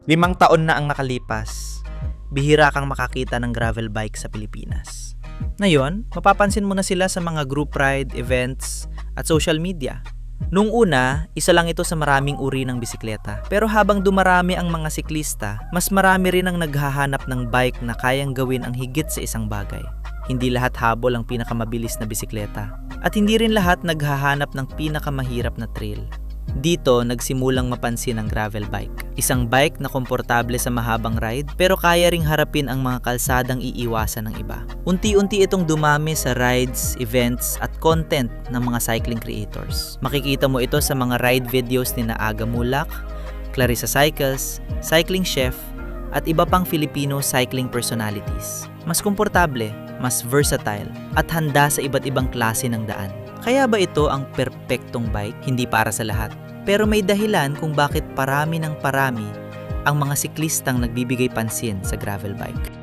5 taon na ang nakalipas, bihira kang makakita ng gravel bike sa Pilipinas. Ngayon, mapapansin mo na sila sa mga group ride, events, at social media. Nung una, isa lang ito sa maraming uri ng bisikleta. Pero habang dumarami ang mga siklista, mas marami rin ang naghahanap ng bike na kayang gawin ang higit sa isang bagay. Hindi lahat habol ang pinakamabilis na bisikleta. At hindi rin lahat naghahanap ng pinakamahirap na trail. Dito, nagsimulang mapansin ang gravel bike. Isang bike na komportable sa mahabang ride pero kaya ring harapin ang mga kalsadang iiwasan ng iba. Unti-unti itong dumami sa rides, events at content ng mga cycling creators. Makikita mo ito sa mga ride videos ni Aga Mulak, Clarissa Cycles, Cycling Chef at iba pang Filipino cycling personalities. Mas komportable, mas versatile at handa sa iba't ibang klase ng daan. Kaya ba ito ang perpektong bike? Hindi para sa lahat. Pero may dahilan kung bakit parami ng parami ang mga siklistang nagbibigay pansin sa gravel bike.